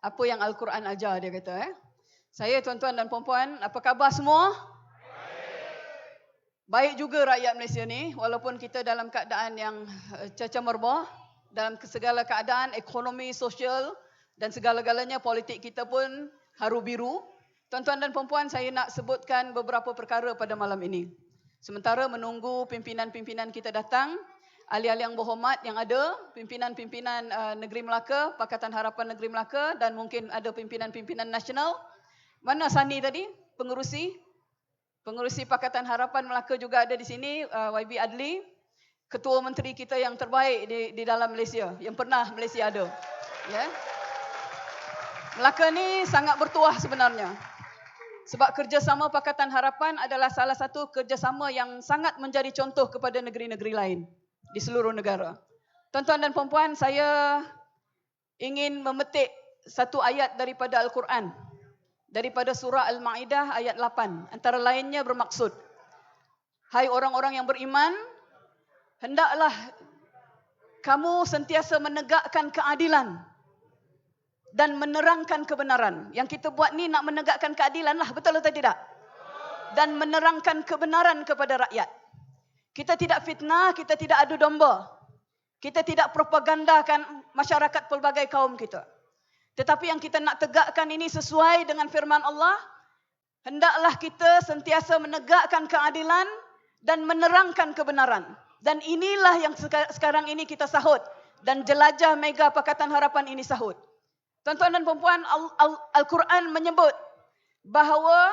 apa yang Al-Quran ajar, dia kata. Saya, tuan-tuan dan puan-puan, apa khabar semua? Baik juga rakyat Malaysia ni, walaupun kita dalam keadaan yang cacar merbah, dalam segala keadaan, ekonomi, sosial dan segala-galanya, politik kita pun haru biru. Tuan-tuan dan puan-puan, saya nak sebutkan beberapa perkara pada malam ini. Sementara menunggu pimpinan-pimpinan kita datang, ahli-ahli yang berhormat yang ada, pimpinan-pimpinan Negeri Melaka, Pakatan Harapan Negeri Melaka dan mungkin ada pimpinan-pimpinan nasional. Mana Sani tadi? Pengerusi Pakatan Harapan Melaka juga ada di sini, YB Adli, ketua menteri kita yang terbaik di dalam Malaysia, yang pernah Malaysia ada. Ya. Melaka ni sangat bertuah sebenarnya. Sebab kerjasama Pakatan Harapan adalah salah satu kerjasama yang sangat menjadi contoh kepada negeri-negeri lain di seluruh negara. Tuan-tuan dan puan-puan, saya ingin memetik satu ayat daripada Al-Quran. Daripada surah Al-Ma'idah ayat 8. Antara lainnya bermaksud, hai orang-orang yang beriman, hendaklah kamu sentiasa menegakkan keadilan dan menerangkan kebenaran. Yang kita buat ni nak menegakkan keadilan lah, betul atau tidak? Dan menerangkan kebenaran kepada rakyat. Kita tidak fitnah, kita tidak adu domba. Kita tidak propagandakan masyarakat pelbagai kaum kita. Tetapi yang kita nak tegakkan ini sesuai dengan firman Allah. Hendaklah kita sentiasa menegakkan keadilan dan menerangkan kebenaran. Dan inilah yang sekarang ini kita sahut. Dan jelajah Mega Pakatan Harapan ini sahut. Tuan-tuan dan puan-puan, Al-Quran menyebut bahawa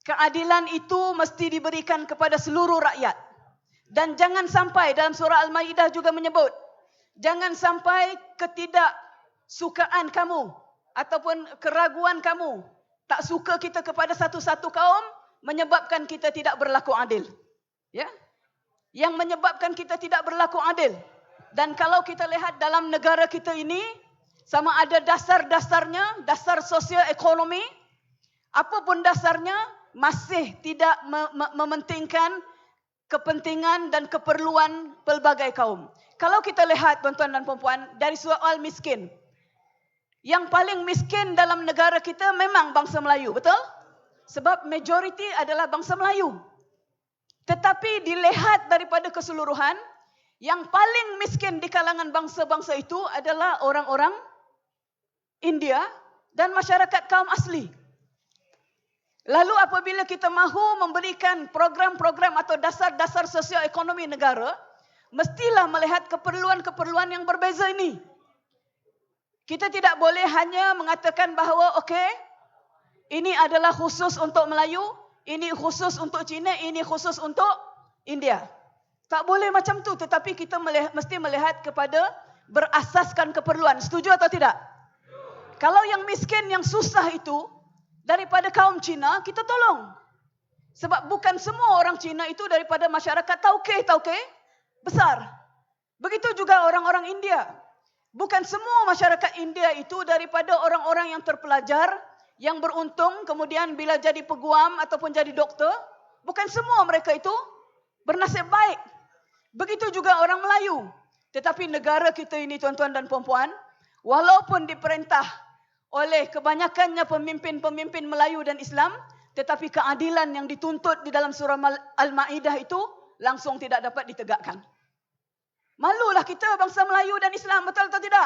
keadilan itu mesti diberikan kepada seluruh rakyat. Dan jangan sampai, dalam surah Al-Ma'idah juga menyebut, jangan sampai ketidaksukaan kamu ataupun keraguan kamu, tak suka kita kepada satu-satu kaum, menyebabkan kita tidak berlaku adil. Ya? Yang menyebabkan kita tidak berlaku adil. Dan kalau kita lihat dalam negara kita ini, sama ada dasar-dasarnya, dasar sosioekonomi, apapun dasarnya, masih tidak mementingkan kepentingan dan keperluan pelbagai kaum. Kalau kita lihat, tuan-tuan dan puan-puan, dari soal miskin, yang paling miskin dalam negara kita memang bangsa Melayu, betul? Sebab majoriti adalah bangsa Melayu. Tetapi dilihat daripada keseluruhan, yang paling miskin di kalangan bangsa-bangsa itu adalah orang-orang India dan masyarakat kaum asli. Lalu apabila kita mahu memberikan program-program atau dasar-dasar sosioekonomi negara, mestilah melihat keperluan-keperluan yang berbeza ini. Kita tidak boleh hanya mengatakan bahawa okey, ini adalah khusus untuk Melayu, ini khusus untuk Cina, ini khusus untuk India. Tak boleh macam tu, tetapi kita mesti melihat kepada berasaskan keperluan. Setuju atau tidak? Kalau yang miskin, yang susah itu daripada kaum Cina, kita tolong. Sebab bukan semua orang Cina itu daripada masyarakat tauke besar. Begitu juga orang-orang India. Bukan semua masyarakat India itu daripada orang-orang yang terpelajar, yang beruntung, kemudian bila jadi peguam ataupun jadi doktor. Bukan semua mereka itu bernasib baik. Begitu juga orang Melayu. Tetapi negara kita ini, tuan-tuan dan puan-puan, walaupun diperintah oleh kebanyakannya pemimpin-pemimpin Melayu dan Islam, tetapi keadilan yang dituntut di dalam surah Al-Ma'idah itu langsung tidak dapat ditegakkan. Malulah kita bangsa Melayu dan Islam, betul atau tidak?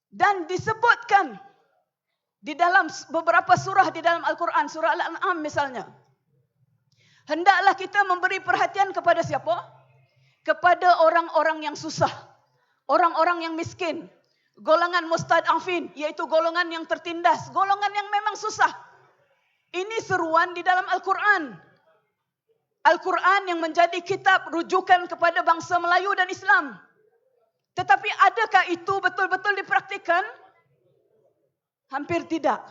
Dan disebutkan di dalam beberapa surah di dalam Al-Quran, surah Al-An'am misalnya, hendaklah kita memberi perhatian kepada siapa? Kepada orang-orang yang susah, orang-orang yang miskin, golongan mustad'afin, iaitu golongan yang tertindas, golongan yang memang susah. Ini seruan di dalam Al-Quran. Al-Quran yang menjadi kitab rujukan kepada bangsa Melayu dan Islam. Tetapi adakah itu betul-betul dipraktikkan? Hampir tidak.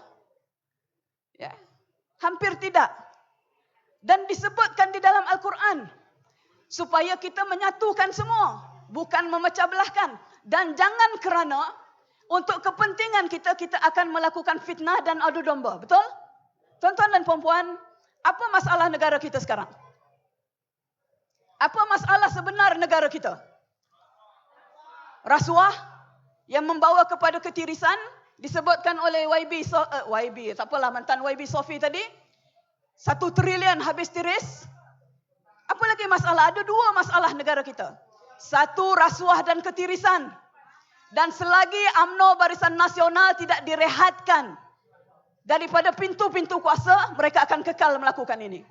Ya, hampir tidak. Dan disebutkan di dalam Al-Quran supaya kita menyatukan semua, bukan memecah belahkan. Dan jangan kerana untuk kepentingan kita, kita akan melakukan fitnah dan adu domba. Betul? Tuan-tuan dan puan-puan, apa masalah negara kita sekarang? Apa masalah sebenar negara kita? Rasuah, yang membawa kepada ketirisan disebutkan oleh tak apalah, mantan YB Sofi tadi. 1 trilion habis tiris. Apa lagi masalah? Ada 2 masalah negara kita. 1, rasuah dan ketirisan. Dan selagi UMNO Barisan Nasional tidak direhatkan daripada pintu-pintu kuasa, mereka akan kekal melakukan ini.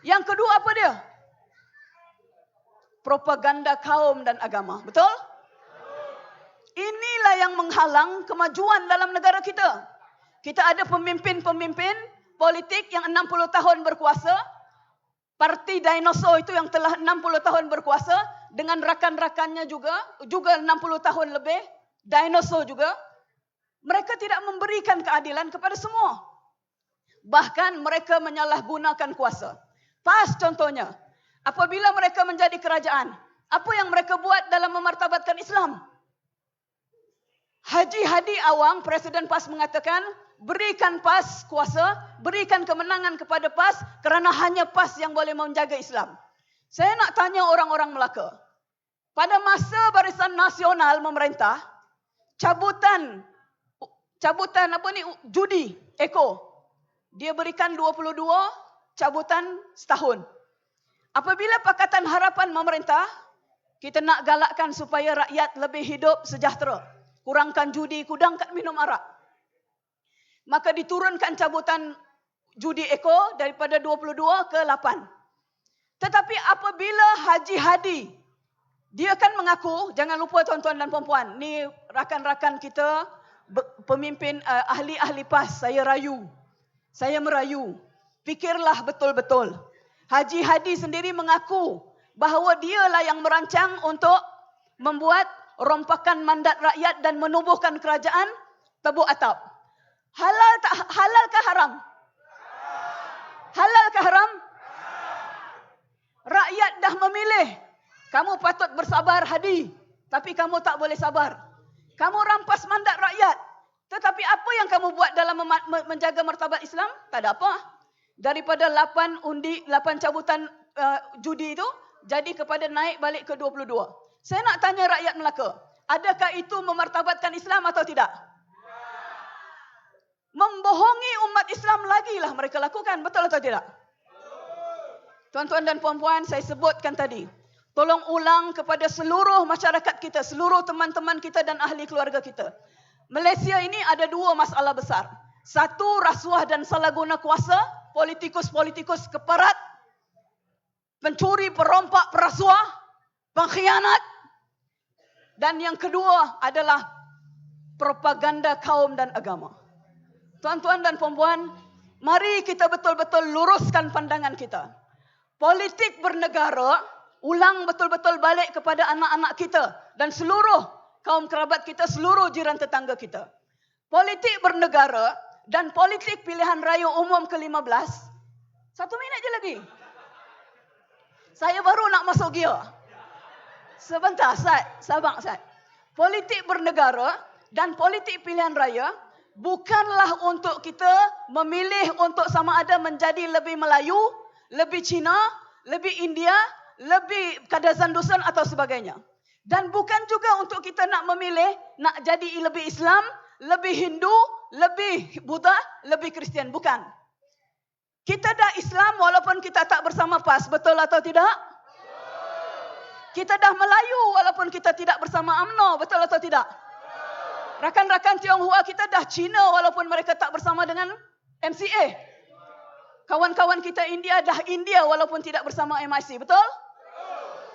Yang kedua apa dia? Propaganda kaum dan agama. Betul? Inilah yang menghalang kemajuan dalam negara kita. Kita ada pemimpin-pemimpin politik yang 60 tahun berkuasa. Parti dinosaur itu yang telah 60 tahun berkuasa. Dengan rakan-rakannya juga 60 tahun lebih. Dinosaur juga. Mereka tidak memberikan keadilan kepada semua. Bahkan mereka menyalahgunakan kuasa. PAS contohnya. Apabila mereka menjadi kerajaan, apa yang mereka buat dalam memartabatkan Islam? Haji Hadi Awang, Presiden PAS mengatakan, berikan PAS kuasa, berikan kemenangan kepada PAS kerana hanya PAS yang boleh menjaga Islam. Saya nak tanya orang-orang Melaka. Pada masa Barisan Nasional memerintah, cabutan judi, Eko. Dia berikan 22, cabutan setahun. Apabila Pakatan Harapan memerintah, kita nak galakkan supaya rakyat lebih hidup sejahtera. Kurangkan judi, kurangkan minum arak. Maka diturunkan cabutan judi Eko daripada 22 ke 8. Tetapi apabila Haji Hadi, dia kan mengaku, jangan lupa tuan-tuan dan puan-puan, ni rakan-rakan kita, pemimpin ahli-ahli PAS, saya merayu. Fikirlah betul-betul. Haji Hadi sendiri mengaku bahawa dialah yang merancang untuk membuat rompakan mandat rakyat dan menubuhkan kerajaan tebuk atap. Halalkah haram? Halalkah haram? Rakyat dah memilih. Kamu patut bersabar Hadi, tapi kamu tak boleh sabar. Kamu rampas mandat rakyat. Tetapi apa yang kamu buat dalam menjaga martabat Islam? Tak ada apa. Daripada 8 cabutan judi itu, jadi kepada naik balik ke 22. Saya nak tanya rakyat Melaka, adakah itu memartabatkan Islam atau tidak? Membohongi umat Islam lagi lah mereka lakukan, betul atau tidak? Tuan-tuan dan puan-puan, saya sebutkan tadi. Tolong ulang kepada seluruh masyarakat kita, seluruh teman-teman kita dan ahli keluarga kita. Malaysia ini ada 2 masalah besar. 1, rasuah dan salah guna kuasa. Politikus-politikus keparat, pencuri, perompak, perasuah, pengkhianat. Dan yang kedua adalah propaganda kaum dan agama. Tuan-tuan dan puan-puan, mari kita betul-betul luruskan pandangan kita. Politik bernegara, ulang betul-betul balik kepada anak-anak kita dan seluruh kaum kerabat kita, seluruh jiran tetangga kita. Politik bernegara dan politik pilihan raya umum ke-15. 1 minit je lagi. Saya baru nak masuk gear. Sebentar, sabar. Politik bernegara dan politik pilihan raya bukanlah untuk kita memilih untuk sama ada menjadi lebih Melayu, lebih Cina, lebih India, lebih Kadazan Dusun atau sebagainya. Dan bukan juga untuk kita nak memilih nak jadi lebih Islam, lebih Hindu, lebih Buddha, lebih Kristian. Bukan. Kita dah Islam walaupun kita tak bersama PAS. Betul atau tidak? Kita dah Melayu walaupun kita tidak bersama UMNO. Betul atau tidak? Rakan-rakan Tionghoa kita dah Cina walaupun mereka tak bersama dengan MCA. Kawan-kawan kita India dah India walaupun tidak bersama MIC. Betul?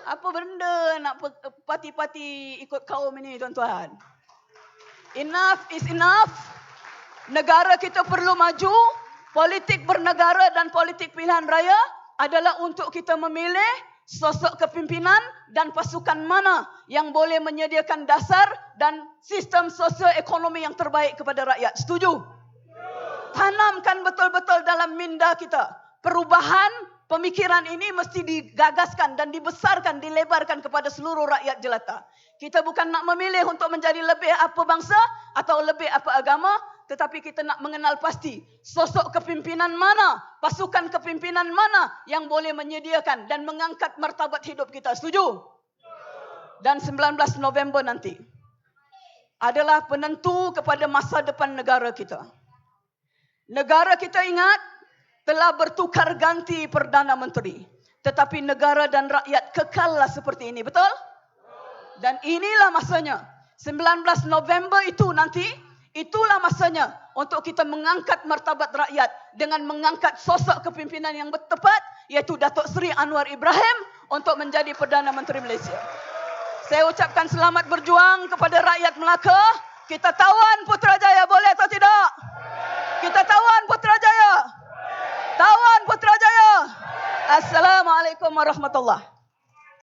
Apa benda nak parti-parti ikut kaum ini, tuan-tuan? Enough is enough. Negara kita perlu maju. Politik bernegara dan politik pilihan raya adalah untuk kita memilih sosok kepimpinan dan pasukan mana yang boleh menyediakan dasar dan sistem sosioekonomi yang terbaik kepada rakyat. Setuju? Tanamkan betul-betul dalam minda kita. Perubahan pemikiran ini mesti digagaskan dan dibesarkan, dilebarkan kepada seluruh rakyat jelata. Kita bukan nak memilih untuk menjadi lebih apa bangsa atau lebih apa agama, tetapi kita nak mengenal pasti sosok kepimpinan mana, pasukan kepimpinan mana yang boleh menyediakan dan mengangkat martabat hidup kita. Setuju? Dan 19 November nanti, adalah penentu kepada masa depan negara kita. Negara kita ingat telah bertukar ganti Perdana Menteri. Tetapi negara dan rakyat kekallah seperti ini. Betul? Dan inilah masanya. 19 November itu nanti, itulah masanya untuk kita mengangkat martabat rakyat dengan mengangkat sosok kepimpinan yang tepat, iaitu Datuk Seri Anwar Ibrahim untuk menjadi Perdana Menteri Malaysia. Saya ucapkan selamat berjuang kepada rakyat Melaka. Kita tawan Putrajaya, boleh atau tidak? Kita tawan Putrajaya. Tawan Putrajaya. Assalamualaikum warahmatullahi wabarakatuh.